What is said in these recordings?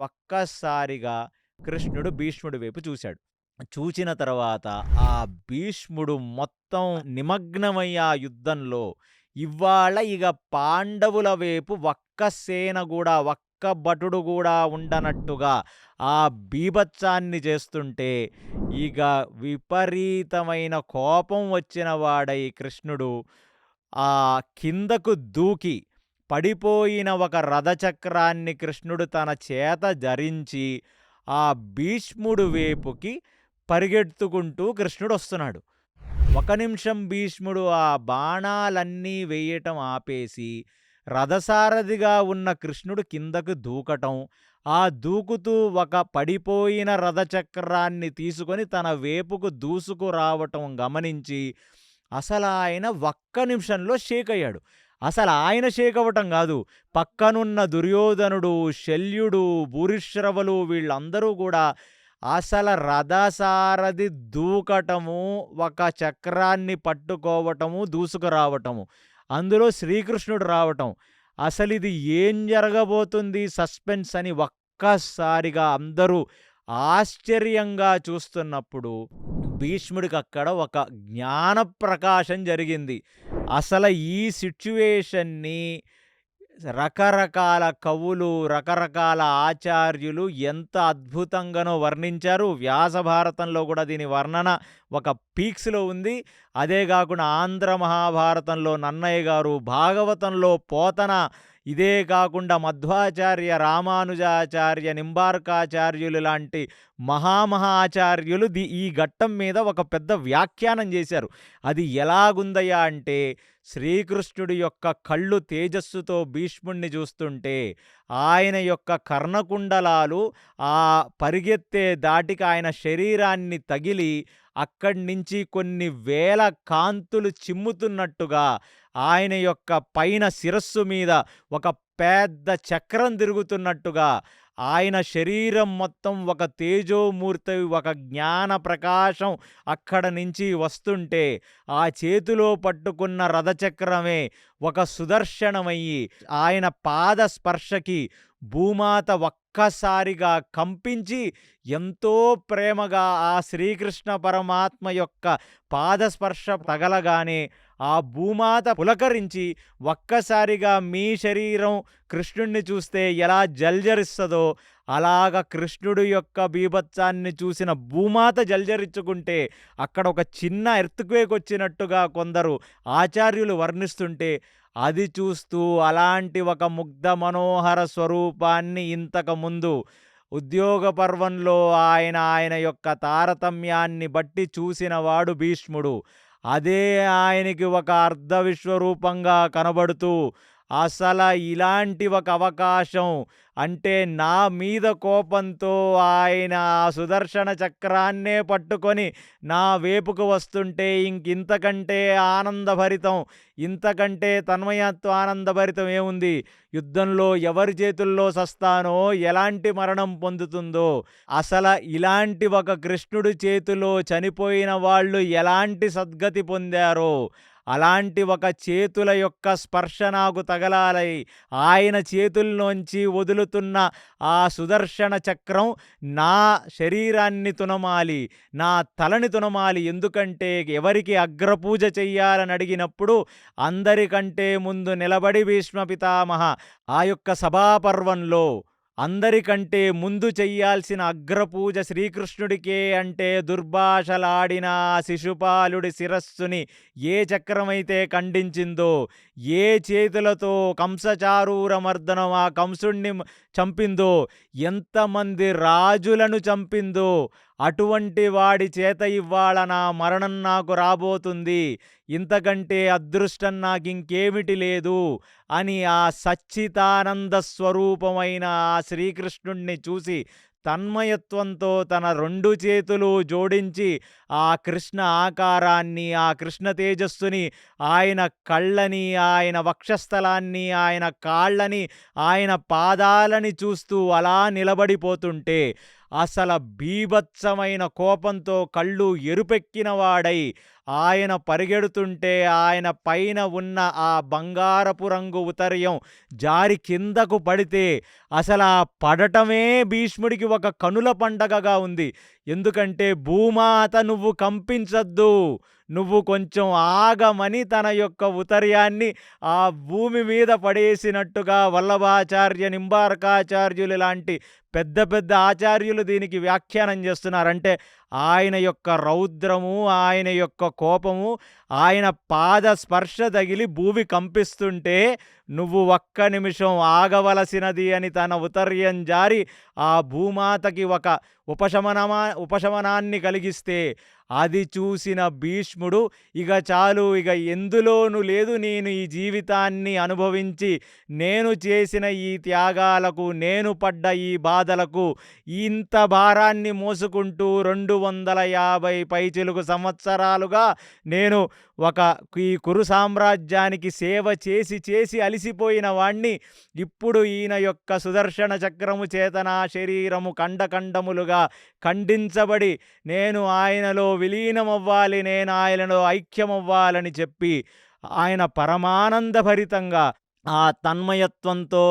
ఒక్కసారిగా కృష్ణుడు భీష్ముడి వైపు చూశాడు. చూచిన తర్వాత ఆ భీష్ముడు మొత్తం నిమగ్నమై ఆ యుద్ధంలో ఇవాళ ఇగ పాండవుల వైపు ఒక్క సేన గూడా, ఒక్క భటుడు గూడా ఉండనట్టుగా ఆ బీభత్సాన్ని చేస్తుంటే, ఇగ విపరీతమైన కోపం వచ్చిన వాడై కృష్ణుడు కిందకు దూకి పడిపోయిన ఒక రథచక్రాన్ని కృష్ణుడు తన చేత ధరించి ఆ భీష్ముడు వైపుకి పరిగెత్తుకుంటూ కృష్ణుడొస్తున్నాడు. ఒక నిమిషం భీష్ముడు ఆ బాణాలన్నీ వేయటం ఆపేసి, రథసారథిగా ఉన్న కృష్ణుడు కిందకు దూకటం, ఆ దూకుతూ ఒక పడిపోయిన రథచక్రాన్ని తీసుకొని తన వైపుకు దూసుకురావటం గమనించి, అసలాయన ఒక్క నిమిషంలో షేకయ్యాడు. అసలాయన షేకవ్వటం గాదు, పక్కనున్న దుర్యోధనుడు, శల్యుడు, భూరిశ్రవలు వీళ్ళందరూ గూడా అసల రథసారథి దూకటము, ఒక చక్రాన్ని పట్టుకోవటము, దూసుకురావటము. అందులో శ్రీకృష్ణుడు రావటం. అసలిది ఏం జరగబోతుంది సస్పెన్స్ అని ఒక్కసారిగా అందరూ ఆశ్చర్యంగా చూస్తున్నప్పుడు, భీష్ముడికక్కడ ఒక జ్ఞానప్రకాశం జరిగింది. అసల ఈ సిట్యుయేషన్‌ని రకరకాల కవులు, రకరకాల ఆచార్యులు ఎంత అద్భుతంగానో వర్ణించారు. వ్యాస భారతంలో గూడా దీని వర్ణన ఒక పీక్స్‌లో ఉంది. అదే గాకుండా ఆంధ్ర మహాభారతంలో నన్నయ్య గారు, భాగవతంలో పోతన, ఇదే కాకుండా మధ్వాచార్య, రామానుజాచార్య, నింబార్కాచార్యులు లాంటి ఆచార్యులు ఈ ఘట్టం మీద ఒక పెద్ద వ్యాఖ్యానం చేశారు. అది ఎలాగుందయ్యా అంటే, శ్రీకృష్ణుడి యొక్క కళ్ళు తేజస్సుతో భీష్ముడిని చూస్తుంటే, ఆయన యొక్క కర్ణకుండలాలు ఆ పరిగెత్తే ధాటికి ఆయన శరీరాన్ని తగిలి అక్కడి నుంచి కొన్ని వేల కాంతులు చిమ్ముతున్నట్టుగా, ఆయన యొక్క పైన శిరస్సు మీద ఒక పెద్ద చక్రం తిరుగుతున్నట్టుగా, ఆయన శరీరం మొత్తం ఒక తేజోమూర్తి, ఒక జ్ఞాన ప్రకాశం అక్కడ నుంచి వస్తుంటే, ఆ చేతిలో పట్టుకున్న రథచక్రమే ఒక సుదర్శనమయ్యి, ఆయన పాద స్పర్శకి భూమాత ఒక్కసారిగా కంపించి, ఎంతో ప్రేమగా ఆ శ్రీకృష్ణ పరమాత్మ యొక్క పాదస్పర్శ తగలగానే ఆ భూమాత పులకరించి, ఒక్కసారిగా మీ శరీరం కృష్ణుడిని చూస్తే ఎలా జల్జరిస్తదో, అలాగ కృష్ణుడు యొక్క బీభత్సాన్ని చూసిన భూమాత జల్జరించుకుంటే, అక్కడ ఒక చిన్న ఎర్త్‌క్వేక్ వచ్చినట్టుగా కొందరు ఆచార్యులు వర్ణిస్తుంటే, అది చూస్తూ అలాంటి ఒక ముగ్ధ మనోహర స్వరూపాన్ని ఇంతకుముందు ఉద్యోగ పర్వంలో ఆయన యొక్క తారతమ్యాన్ని బట్టి చూసినవాడు భీష్ముడు. అదే ఆయనకి ఒక అర్ధ విశ్వరూపంగా కనబడుతూ, అసల ఇలాంటి ఒక అవకాశం అంటే నా మీద కోపంతో ఆయన ఆ సుదర్శన చక్రాన్నే పట్టుకొని నా వైపుకు వస్తుంటే ఇంకింతకంటే ఆనందభరితం, ఇంతకంటే తన్మయత్వ ఆనందభరితం ఏముంది? యుద్ధంలో ఎవరి చేతుల్లో సస్తానో, ఎలాంటి మరణం పొందుతుందో, అసల ఇలాంటి ఒక కృష్ణుడి చేతిలో చనిపోయిన వాళ్ళు ఎలాంటి సద్గతి పొందారో, అలాంటి ఒక చేతుల యొక్క స్పర్శ నాకు తగలాలి, ఆయన చేతుల్లోంచి వదులుతున్న ఆ సుదర్శన చక్రం నా శరీరాన్ని తునమాలి, నా తలని తునమాలి. ఎందుకంటే ఎవరికి అగ్రపూజ చెయ్యాలని అడిగినప్పుడు అందరికంటే ముందు నిలబడి భీష్మ పితామహ ఆ యొక్క సభాపర్వంలో అందరికంటే ముందు చెయ్యాల్సిన అగ్రపూజ శ్రీకృష్ణుడికే అంటే, దుర్భాషలాడిన శిశుపాలుడి శిరస్సుని ఏ చక్రమైతే ఖండించిందో, ఏ చేతులతో కంసచారూరమర్దనం ఆ కంసుణ్ణి చంపిందో, ఎంతమంది రాజులను చంపిందో, అటువంటి వాడి చేత ఇవ్వాళ నా మరణం నాకు రాబోతుంది, ఇంతకంటే అదృష్టం నాకింకేమిటి లేదు అని ఆ సచ్చిదానంద స్వరూపమైన ఆ శ్రీకృష్ణుణ్ణి చూసి తన్మయత్వంతో తన రెండు చేతులు జోడించి ఆ కృష్ణ ఆకారాన్ని, ఆ కృష్ణ తేజస్సుని, ఆయన కళ్ళని, ఆయన వక్షస్థలాన్ని, ఆయన కాళ్ళని, ఆయన పాదాలని చూస్తూ అలా నిలబడిపోతుంటే, అసల బీభత్సమైన కోపంతో కళ్ళు ఎరుపెక్కిన వాడై ఆయన పరిగెడుతుంటే ఆయన పైన ఉన్న ఆ బంగారపు రంగు ఉత్తరీయం జారి కిందకు పడితే అసలా పడటమే భీష్ముడికి ఒక కనుల పండగగా ఉంది. ఎందుకంటే భూమాత నువ్వు కంపించొద్దు, నువ్వు కొంచెం ఆగమని తన యొక్క ఉత్తరీయాన్ని ఆ భూమి మీద పడేసినట్టుగా వల్లభాచార్య, నింబార్కాచార్యులు లాంటి పెద్ద పెద్ద ఆచార్యులు దీనికి వ్యాఖ్యానం చేస్తున్నారు. అంటే ఆయన యొక్క రౌద్రము, ఆయన యొక్క కోపము, ఆయన పాద స్పర్శ తగిలి భూమి కంపిస్తుంటే నువ్వు ఒక్క నిమిషం ఆగవలసినది అని తన ఉత్తరీయం జారి ఆ భూమాతకి ఒక ఉపశమనాన్ని కలిగిస్తే అది చూసిన భీష్ముడు ఇక చాలు, ఇక ఎందులోనూ లేదు, నేను ఈ జీవితాన్ని అనుభవించి నేను చేసిన ఈ త్యాగాలకు, నేను పడ్డ ఈ బాధలకు, ఇంత భారాన్ని మోసుకుంటూ 250 పైచిలుకు సంవత్సరాలుగా నేను ఈ కురు సామ్రాజ్యానికి సేవ చేసి చేసి అలిసిపోయిన వాణ్ణి, ఇప్పుడు ఈయన యొక్క సుదర్శన చక్రము చేత నా శరీరము ఖండఖండములుగా ఖండించబడి నేను ఆయనలో విలీనమవ్వాలి, నేను ఆయనలో ఐక్యమవ్వాలని చెప్పి ఆయన పరమానందభరితంగా ఆ తన్మయత్వంతో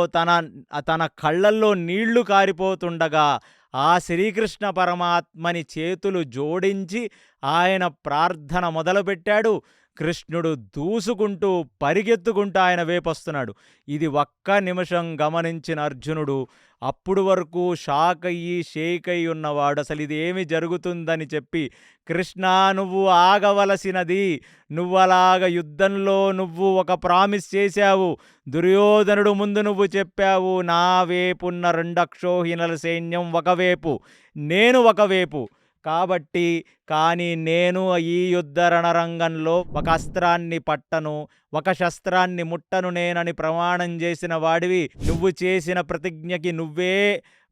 తన కళ్ళల్లో నీళ్లు కారిపోతుండగా ఆ శ్రీకృష్ణ పరమాత్మని చేతులు జోడించి ఆయన ప్రార్థన మొదలుపెట్టాడు. కృష్ణుడు దూసుకుంటూ పరిగెత్తుకుంటూ ఆయన వేపొస్తున్నాడు. ఇది ఒక్క నిమిషం గమనించిన అర్జునుడు అప్పుడు వరకు షేక్ అయ్యి ఉన్నవాడు అసలు ఇదేమి జరుగుతుందని చెప్పి, కృష్ణా నువ్వు ఆగవలసినది, నువ్వలాగ యుద్ధంలో నువ్వు ఒక ప్రామిస్ చేశావు, దుర్యోధనుడు ముందు నువ్వు చెప్పావు, నా వేపున్న 2 అక్షోహిణుల సైన్యం ఒకవైపు, నేను ఒకవైపు కాబట్టి, కానీ నేను ఈ యుద్ధ రణరంగంలో ఒక అస్త్రాన్ని పట్టను, ఒక శస్త్రాన్ని ముట్టను నేనని ప్రమాణం చేసిన వాడివి, నువ్వు చేసిన ప్రతిజ్ఞకి నువ్వే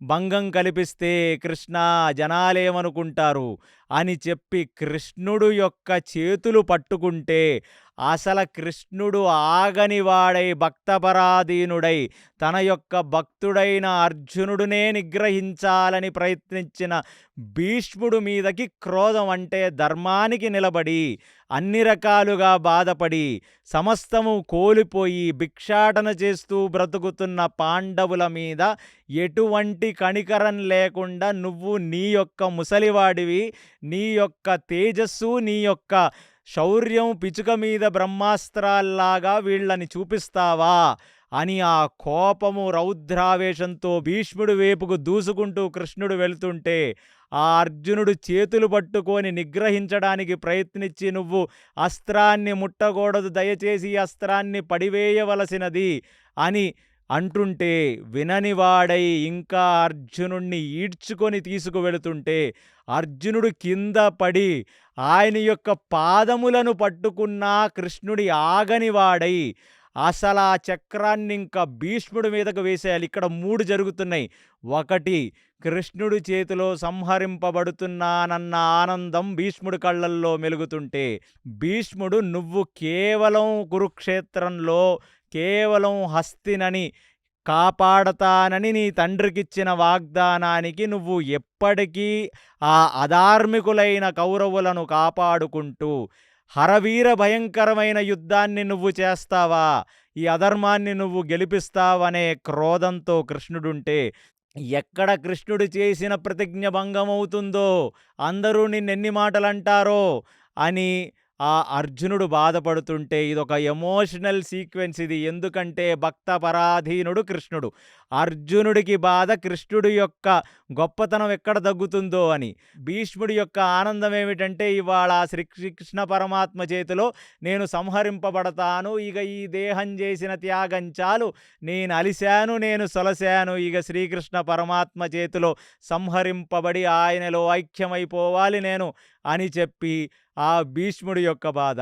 భంగం కల్పిస్తే కృష్ణ జనాలేమనుకుంటారు అని చెప్పి కృష్ణుడు యొక్క చేతులు పట్టుకుంటే అసలు కృష్ణుడు ఆగనివాడై భక్తపరాధీనుడై తన యొక్క భక్తుడైన అర్జునుడునే నిగ్రహించాలని ప్రయత్నించిన భీష్ముడు మీదకి క్రోధం, అంటే ధర్మానికి నిలబడి అన్ని రకాలుగా బాధపడి సమస్తము కోల్పోయి భిక్షాటన చేస్తూ బ్రతుకుతున్న పాండవుల మీద ఎటువంటి కనికరం లేకుండా నువ్వు నీ యొక్క ముసలివాడివి, నీ యొక్క తేజస్సు, నీ యొక్క శౌర్యం పిచుక మీద బ్రహ్మాస్త్రాల్లాగా వీళ్ళని చూపిస్తావా అని ఆ కోపము రౌద్రావేశంతో భీష్ముడు వైపుకు దూసుకుంటూ కృష్ణుడు వెళ్తుంటే ఆ అర్జునుడు చేతులు పట్టుకొని నిగ్రహించడానికి ప్రయత్నించి, నువ్వు అస్త్రాన్ని ముట్టకూడదు, దయచేసి అస్త్రాన్ని పడివేయవలసినది అని అంటుంటే విననివాడై ఇంకా అర్జునుణ్ణి ఈడ్చుకొని తీసుకువెళుతుంటే అర్జునుడు కింద పడి ఆయన యొక్క పాదములను పట్టుకున్నా కృష్ణుడి ఆగనివాడై అసలు ఆ చక్రాన్ని ఇంకా భీష్ముడి మీదకు వేసేయాలి. ఇక్కడ 3 జరుగుతున్నాయి. ఒకటి, కృష్ణుడి చేతిలో సంహరింపబడుతున్నానన్న ఆనందం భీష్ముడి కళ్ళల్లో మెలుగుతుంటే భీష్ముడు నువ్వు కేవలం కురుక్షేత్రంలో కేవలం హస్తినని కాపాడతానని నీ తండ్రికిచ్చిన వాగ్దానానికి నువ్వు ఎప్పటికీ ఆ అధార్మికులైన కౌరవులను కాపాడుకుంటూ హరవీర భయంకరమైన యుద్ధాన్ని నువ్వు చేస్తావా, ఈ అధర్మాన్ని నువ్వు గెలిపిస్తావనే క్రోధంతో కృష్ణుడుంటే ఎక్కడ కృష్ణుడు చేసిన ప్రతిజ్ఞ భంగమవుతుందో, అందరూ నిన్నెన్ని మాటలంటారో అని ఆ అర్జునుడు బాధపడుతుంటే ఇదొక ఎమోషనల్ సీక్వెన్స్ ఇది. ఎందుకంటే భక్త పరాధీనుడు కృష్ణుడు, అర్జునుడికి బాధ కృష్ణుడి యొక్క గొప్పతనం ఎక్కడ తగ్గుతుందో అని. భీష్ముడి యొక్క ఆనందం ఏమిటంటే ఇవాళ శ్రీకృష్ణ పరమాత్మ చేతిలో నేను సంహరింపబడతాను, ఇక ఈ దేహం చేసిన త్యాగం చాలు, నేను అలిశాను, నేను సొలశాను, ఇక శ్రీకృష్ణ పరమాత్మ చేతిలో సంహరింపబడి ఆయనలో ఐక్యమైపోవాలి నేను అని చెప్పి ఆ భీష్ముడి యొక్క బాధ.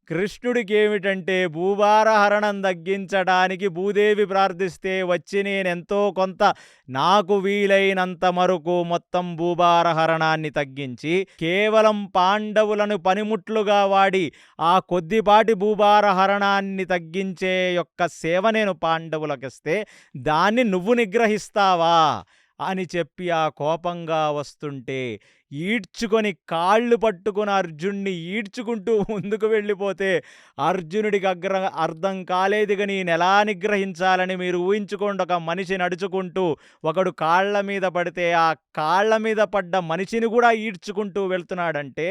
కృష్ణుడికి ఏమిటంటే భూభారహరణం తగ్గించడానికి భూదేవి ప్రార్థిస్తే వచ్చి నేనెంతో కొంత నాకు వీలైనంత వరకు మొత్తం భూభారహరణాన్ని తగ్గించి కేవలం పాండవులను పనిముట్లుగా వాడి ఆ కొద్దిపాటి భూభారహరణాన్ని తగ్గించే యొక్క సేవ నేను పాండవులకిస్తే దాన్ని నువ్వు నిగ్రహిస్తావా అని చెప్పి ఆ కోపంగా వస్తుంటే, ఈడ్చుకొని కాళ్ళు పట్టుకొని అర్జున్ని ఈడ్చుకుంటూ ముందుకు వెళ్ళిపోతే, అర్జునుడికి అర్థం కాలేదిగ నేనెలా నిగ్రహించాలని. మీరు ఊహించుకోండి, ఒక మనిషి నడుచుకుంటూ ఒకడు కాళ్ళ మీద పడితే, ఆ కాళ్ళ మీద పడ్డ మనిషిని గూడా ఈడ్చుకుంటూ వెళ్తున్నాడంటే,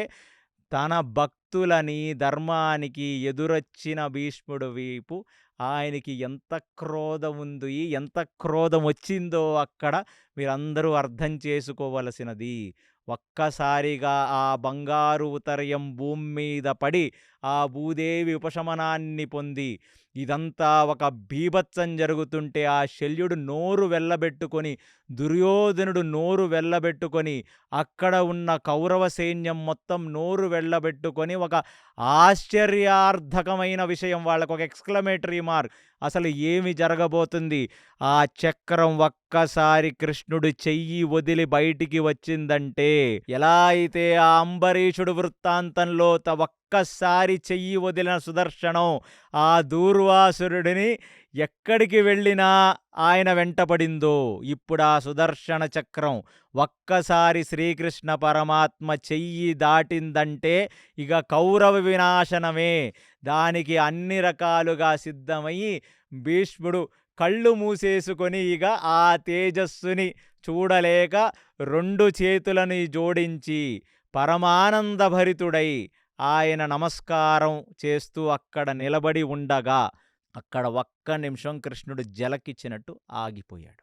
తన భక్తులని, ధర్మానికి ఎదురొచ్చిన భీష్ముడు వీపు ఆయనకి ఎంత క్రోధముంది, ఎంత క్రోధమొచ్చిందో అక్కడ మీరందరూ అర్థం చేసుకోవలసినది. ఒక్కసారిగా ఆ బంగారు ఉతరయం భూమి మీద పడి, ఆ భూదేవి ఉపశమనాన్ని పొంది, ఇదంతా ఒక బీభత్సం జరుగుతుంటే, ఆ శల్యుడు నోరు వెళ్ళబెట్టుకొని, దుర్యోధనుడు నోరు వెళ్ళబెట్టుకొని, అక్కడ ఉన్న కౌరవ సైన్యం మొత్తం నోరు వెళ్ళబెట్టుకొని, ఒక ఆశ్చర్యార్థకమైన విషయం, వాళ్ళకొక ఎక్స్‌క్లమేటరీ మార్క్. అసలు ఏమి జరగబోతుంది? ఆ చక్రం ఒక్కసారి కృష్ణుడు చెయ్యి వదిలి బయటికి వచ్చిందంటే, ఎలా అయితే ఆ అంబరీషుడు వృత్తాంతంలో ఒక్కసారి చెయ్యి వదిలిన సుదర్శనం ఆ దూర్వాసురుడిని ఎక్కడికి వెళ్ళినా ఆయన వెంటపడిందో, ఇప్పుడు ఆ సుదర్శన చక్రం ఒక్కసారి శ్రీకృష్ణ పరమాత్మ చెయ్యి దాటిందంటే ఇక కౌరవ వినాశనమే. దానికి అన్ని రకాలుగా సిద్ధమయ్యి భీష్ముడు కళ్ళు మూసేసుకొని ఇక ఆ తేజస్సుని చూడలేక రెండు చేతులని జోడించి పరమానందభరితుడై ఆయన నమస్కారం చేస్తూ అక్కడ నిలబడి ఉండగా, అక్కడ ఒక్క నిమిషం కృష్ణుడు జలకిచ్చినట్టు ఆగిపోయాడు.